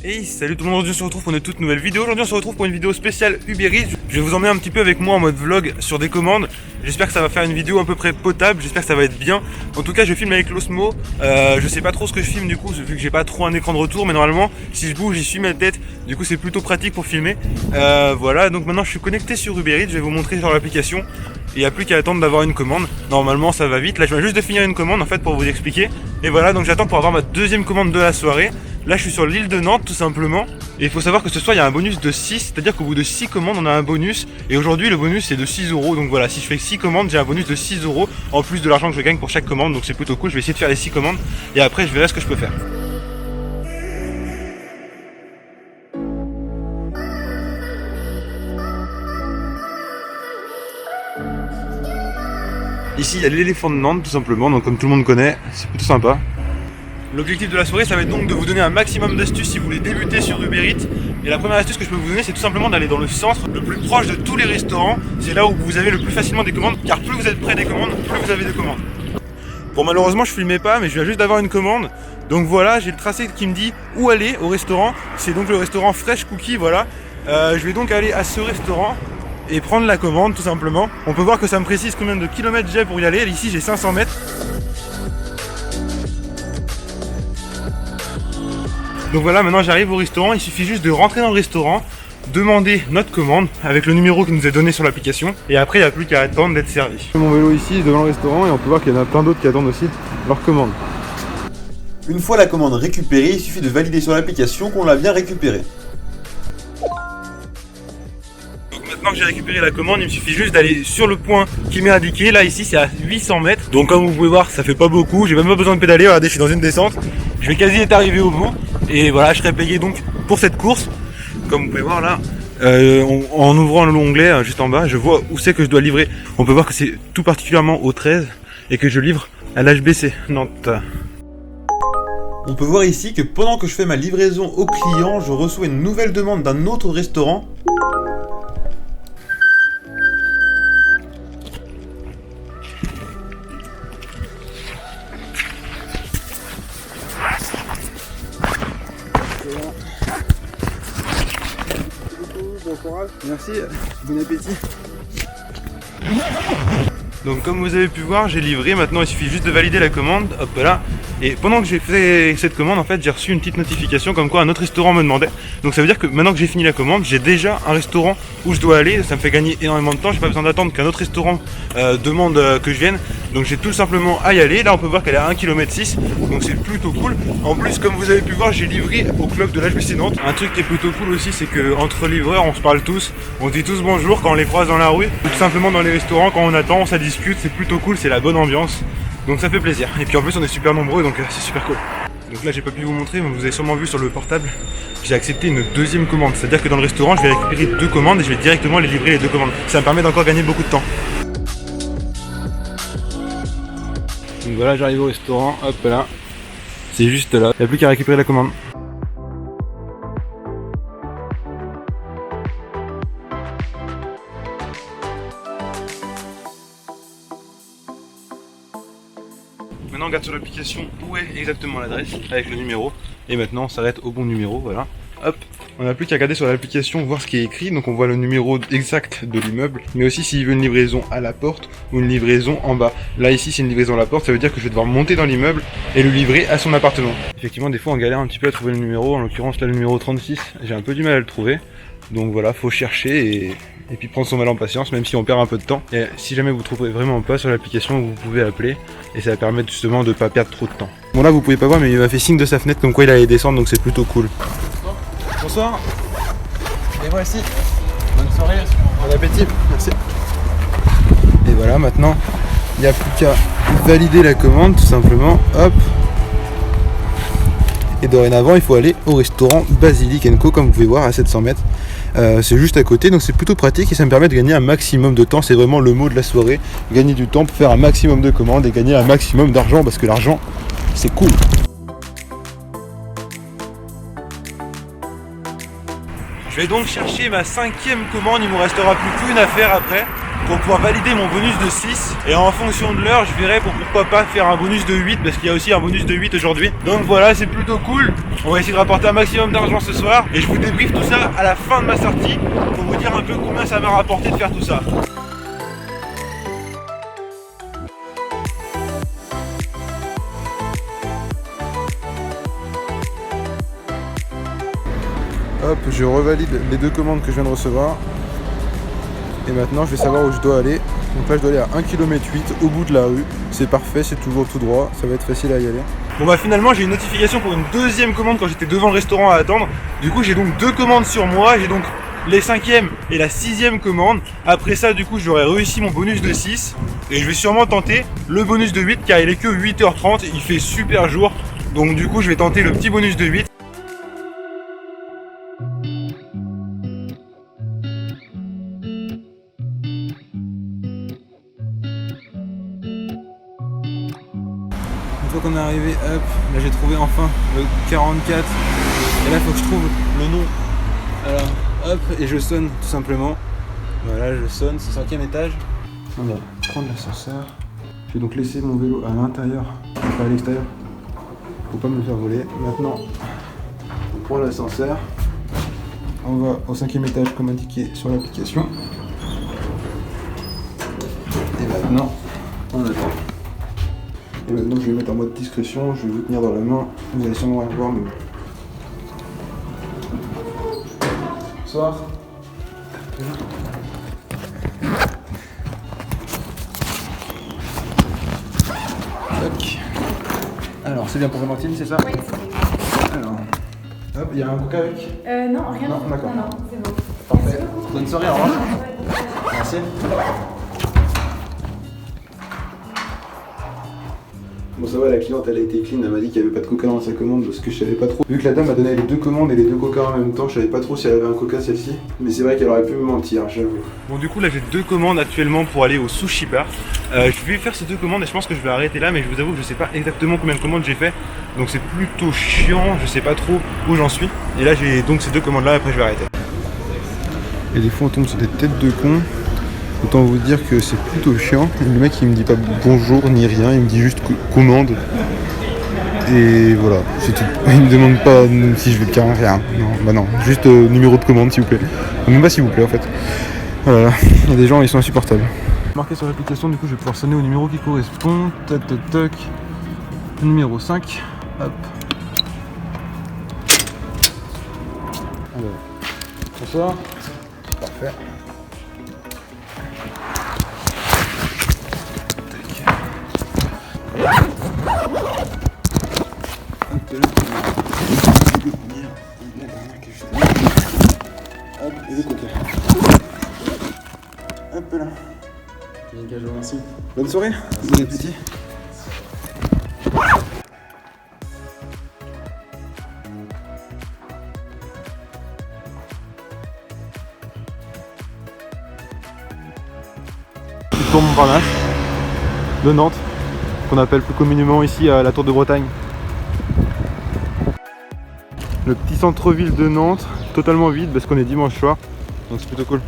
Hey, salut tout le monde, aujourd'hui on se retrouve pour une toute nouvelle vidéo. Aujourd'hui on se retrouve pour une vidéo spéciale Uber Eats. Je vais vous emmener un petit peu avec moi en mode vlog sur des commandes. J'espère que ça va faire une vidéo à peu près potable, j'espère que ça va être bien. En tout cas je filme avec l'Osmo, je sais pas trop ce que je filme du coup, vu que j'ai pas trop un écran de retour. Mais normalement si je bouge j'y suis ma tête, du coup c'est plutôt pratique pour filmer. Voilà, donc maintenant je suis connecté sur Uber Eats, je vais vous montrer sur l'application. Il n'y a plus qu'à attendre d'avoir une commande. Normalement ça va vite, là je viens juste de finir une commande en fait pour vous expliquer. Et voilà, donc j'attends pour avoir ma deuxième commande de la soirée. Là je suis sur l'île de Nantes tout simplement. Et il faut savoir que ce soir il y a un bonus de 6, c'est-à-dire qu'au bout de 6 commandes on a un bonus. Et aujourd'hui le bonus c'est de 6 €. Donc voilà, si je fais 6 commandes j'ai un bonus de 6 € en plus de l'argent que je gagne pour chaque commande. Donc c'est plutôt cool, je vais essayer de faire les 6 commandes. Et après je verrai ce que je peux faire. Ici il y a l'éléphant de Nantes tout simplement, donc comme tout le monde connaît, c'est plutôt sympa. L'objectif de la soirée ça va être donc de vous donner un maximum d'astuces si vous voulez débuter sur Uber Eats. Et la première astuce que je peux vous donner c'est tout simplement d'aller dans le centre le plus proche de tous les restaurants. C'est là où vous avez le plus facilement des commandes, car plus vous êtes près des commandes, plus vous avez de commandes. Bon malheureusement je filmais pas mais je viens juste d'avoir une commande. Donc voilà, j'ai le tracé qui me dit où aller au restaurant. C'est donc le restaurant Fresh Cookie, voilà. Je vais donc aller à ce restaurant et prendre la commande tout simplement. On peut voir que ça me précise combien de kilomètres j'ai pour y aller. Ici j'ai 500 mètres. Donc voilà, maintenant j'arrive au restaurant, il suffit juste de rentrer dans le restaurant, demander notre commande avec le numéro qui nous est donné sur l'application et après il n'y a plus qu'à attendre d'être servi. Mon vélo ici devant le restaurant et on peut voir qu'il y en a plein d'autres qui attendent aussi leur commande. Une fois la commande récupérée, il suffit de valider sur l'application qu'on l'a bien récupérée. Donc maintenant que j'ai récupéré la commande, il me suffit juste d'aller sur le point qui m'est indiqué. Là ici c'est à 800 mètres, donc comme vous pouvez voir ça fait pas beaucoup, j'ai même pas besoin de pédaler, regardez je suis dans une descente. Je vais quasi être arrivé au bout et voilà, je serai payé donc pour cette course. Comme vous pouvez voir là, en ouvrant l'onglet juste en bas, je vois où c'est que je dois livrer. On peut voir que c'est tout particulièrement au 13 et que je livre à l'HBC Nantes. On peut voir ici que pendant que je fais ma livraison au client, je reçois une nouvelle demande d'un autre restaurant. Bon courage. Merci, bon appétit. Donc comme vous avez pu voir, j'ai livré, maintenant il suffit juste de valider la commande, hop là. Et pendant que j'ai fait cette commande, en fait, j'ai reçu une petite notification comme quoi un autre restaurant me demandait. Donc ça veut dire que maintenant que j'ai fini la commande, j'ai déjà un restaurant où je dois aller. Ça me fait gagner énormément de temps, j'ai pas besoin d'attendre qu'un autre restaurant demande que je vienne. Donc j'ai tout simplement à y aller. Là on peut voir qu'elle est à 1,6 km, donc c'est plutôt cool. En plus, comme vous avez pu voir, j'ai livré au club de l'HBC Nantes. Un truc qui est plutôt cool aussi, c'est que entre livreurs, on se parle tous, on se dit tous bonjour quand on les croise dans la rue, ou tout simplement dans les restaurants quand on attend, ça discute, c'est plutôt cool, c'est la bonne ambiance. Donc ça fait plaisir. Et puis en plus on est super nombreux, donc c'est super cool. Donc là j'ai pas pu vous montrer, mais vous avez sûrement vu sur le portable, j'ai accepté une deuxième commande. C'est-à-dire que dans le restaurant je vais récupérer 2 commandes et je vais directement les livrer les 2 commandes. Ça me permet d'encore gagner beaucoup de temps. Donc voilà, j'arrive au restaurant, hop là. C'est juste là, il n'y a plus qu'à récupérer la commande. Maintenant on regarde sur l'application où est exactement l'adresse avec le numéro. Et maintenant on s'arrête au bon numéro, voilà. Hop, on n'a plus qu'à regarder sur l'application, voir ce qui est écrit. Donc on voit le numéro exact de l'immeuble, mais aussi s'il veut une livraison à la porte ou une livraison en bas. Là ici c'est une livraison à la porte, ça veut dire que je vais devoir monter dans l'immeuble et le livrer à son appartement. Effectivement des fois on galère un petit peu à trouver le numéro, en l'occurrence là le numéro 36, j'ai un peu du mal à le trouver. Donc voilà, faut chercher et puis prendre son mal en patience, même si on perd un peu de temps. Et si jamais vous trouvez vraiment pas sur l'application, vous pouvez appeler et ça va permettre justement de pas perdre trop de temps. Bon là vous pouvez pas voir, mais il m'a fait signe de sa fenêtre comme quoi il allait descendre, donc c'est plutôt cool. Bonsoir. Et voici. Bonne soirée. Bon appétit. Merci. Et voilà, maintenant il n'y a plus qu'à valider la commande tout simplement. Hop. Et dorénavant il faut aller au restaurant Basilic & Co, comme vous pouvez voir à 700 mètres. C'est juste à côté, donc c'est plutôt pratique et ça me permet de gagner un maximum de temps. C'est vraiment le mot de la soirée, gagner du temps pour faire un maximum de commandes et gagner un maximum d'argent, parce que l'argent c'est cool. Je vais donc chercher ma 5e commande, il ne me restera plus qu'une à faire après. pour pouvoir valider mon bonus de 6. Et en fonction de l'heure, je verrai pour pourquoi pas faire un bonus de 8 parce qu'il y a aussi un bonus de 8 aujourd'hui. Donc voilà, c'est plutôt cool. On va essayer de rapporter un maximum d'argent ce soir et je vous débriefe tout ça à la fin de ma sortie pour vous dire un peu combien ça m'a rapporté de faire tout ça. Hop, je revalide les 2 commandes que je viens de recevoir. Et maintenant, je vais savoir où je dois aller. Donc là, je dois aller à 1,8 km au bout de la rue. C'est parfait, c'est toujours tout droit. Ça va être facile à y aller. Bon bah finalement j'ai une notification pour une deuxième commande quand j'étais devant le restaurant à attendre. Du coup j'ai donc 2 commandes sur moi. J'ai donc les 5e et la 6e commande. Après ça du coup j'aurai réussi mon bonus de 6. Et je vais sûrement tenter le bonus de 8 car il est que 8h30. Il fait super jour. Donc du coup je vais tenter le petit bonus de 8. Une fois qu'on est arrivé, hop, là j'ai trouvé enfin le 44. Et là il faut que je trouve le nom. Alors hop, et je sonne tout simplement. Voilà, je sonne, c'est 5e étage. On va prendre l'ascenseur. Je vais donc laisser mon vélo à l'intérieur, pas à l'extérieur. Faut pas me le faire voler. Maintenant, on prend l'ascenseur. On va au 5e étage comme indiqué sur l'application. Et maintenant, on attend. Et maintenant je vais mettre en mode discrétion, je vais vous tenir dans la main, vous allez sûrement rien voir mais... Bonsoir. Tac. Alors c'est bien pour Valentine, c'est ça? Oui, c'est bon. Alors, hop, il y a un coca avec? Non, rien. Non, d'accord. Non, c'est bon. Parfait. Bonne soirée, au revoir. Merci. Bon ça va, la cliente elle a été clean, elle m'a dit qu'il n'y avait pas de coca dans sa commande parce que je savais pas trop. Vu que la dame m'a donné les 2 commandes et les 2 coca en même temps, je savais pas trop si elle avait un coca celle-ci. Mais c'est vrai qu'elle aurait pu me mentir, j'avoue. Bon du coup là j'ai 2 commandes actuellement pour aller au sushi bar. Je vais faire ces 2 commandes et je pense que je vais arrêter là, mais je vous avoue que je sais pas exactement combien de commandes j'ai fait. Donc c'est plutôt chiant, je sais pas trop où j'en suis. Et là j'ai donc ces 2 commandes là, après je vais arrêter. Et des fois on tombe sur des têtes de cons. Autant vous dire que c'est plutôt chiant. Le mec il me dit pas bonjour ni rien, il me dit juste commande. Et voilà, c'est tout. Il me demande pas si je veux le carré, rien. Non, bah non, juste numéro de commande s'il vous plaît. Même pas s'il vous plaît en fait. Voilà, il y a des gens, ils sont insupportables. Marqué sur l'application, du coup je vais pouvoir sonner au numéro qui correspond. Tac tac tac. Numéro 5. Hop. Alors. Bonsoir. Parfait. Hop, et des coca. Hop là. Nickel, je vous remercie. Bonne soirée, bon appétit. Tour Montparnasse de Nantes, qu'on appelle plus communément ici la Tour de Bretagne. Le petit centre-ville de Nantes, totalement vide parce qu'on est dimanche soir, donc c'est plutôt cool.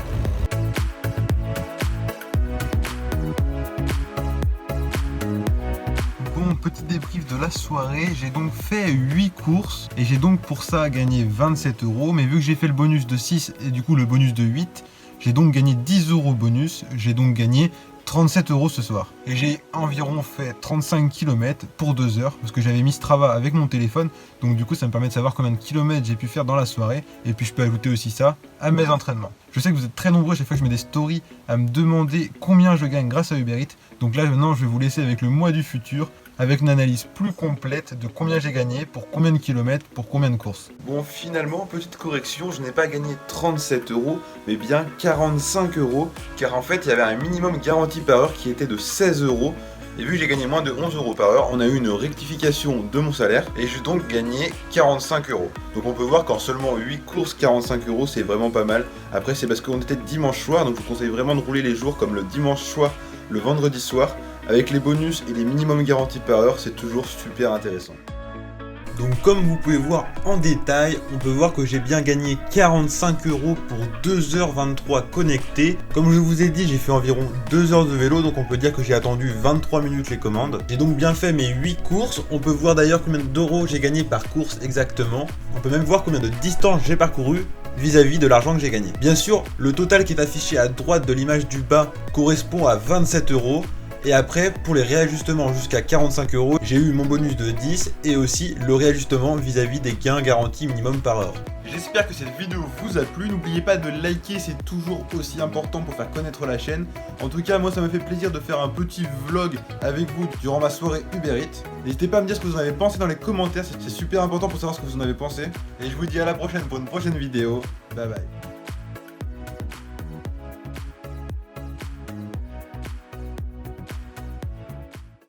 Bon, petit débrief de la soirée, j'ai donc fait 8 courses et j'ai donc pour ça gagné 27 €, mais vu que j'ai fait le bonus de 6 et du coup le bonus de 8, j'ai donc gagné 10 € bonus, j'ai donc gagné 37 € ce soir. Et j'ai environ fait 35 km pour 2 heures parce que j'avais mis Strava avec mon téléphone. Donc du coup ça me permet de savoir combien de kilomètres j'ai pu faire dans la soirée. Et puis je peux ajouter aussi ça à mes entraînements. Je sais que vous êtes très nombreux chaque fois que je mets des stories à me demander combien je gagne grâce à Uber Eats. Donc là maintenant je vais vous laisser avec le mois du futur, avec une analyse plus complète de combien j'ai gagné, pour combien de kilomètres, pour combien de courses. Bon, finalement, petite correction, je n'ai pas gagné 37 €, mais bien 45 €, car en fait, il y avait un minimum garanti par heure qui était de 16 €, et vu que j'ai gagné moins de 11 € par heure, on a eu une rectification de mon salaire, et j'ai donc gagné 45 €. Donc on peut voir qu'en seulement 8 courses, 45 €, c'est vraiment pas mal. Après, c'est parce qu'on était dimanche soir, donc je vous conseille vraiment de rouler les jours comme le dimanche soir, le vendredi soir. Avec les bonus et les minimums garantis par heure, c'est toujours super intéressant. Donc comme vous pouvez voir en détail, on peut voir que j'ai bien gagné 45 € pour 2h23 connecté. Comme je vous ai dit, j'ai fait environ 2 heures de vélo, donc on peut dire que j'ai attendu 23 minutes les commandes. J'ai donc bien fait mes 8 courses. On peut voir d'ailleurs combien d'euros j'ai gagné par course exactement. On peut même voir combien de distance j'ai parcouru vis-à-vis de l'argent que j'ai gagné. Bien sûr, le total qui est affiché à droite de l'image du bas correspond à 27 €. Et après, pour les réajustements jusqu'à 45 €, j'ai eu mon bonus de 10 et aussi le réajustement vis-à-vis des gains garantis minimum par heure. J'espère que cette vidéo vous a plu. N'oubliez pas de liker, c'est toujours aussi important pour faire connaître la chaîne. En tout cas, moi ça me fait plaisir de faire un petit vlog avec vous durant ma soirée Uber Eats. N'hésitez pas à me dire ce que vous en avez pensé dans les commentaires, c'est super important pour savoir ce que vous en avez pensé. Et je vous dis à la prochaine pour une prochaine vidéo. Bye bye.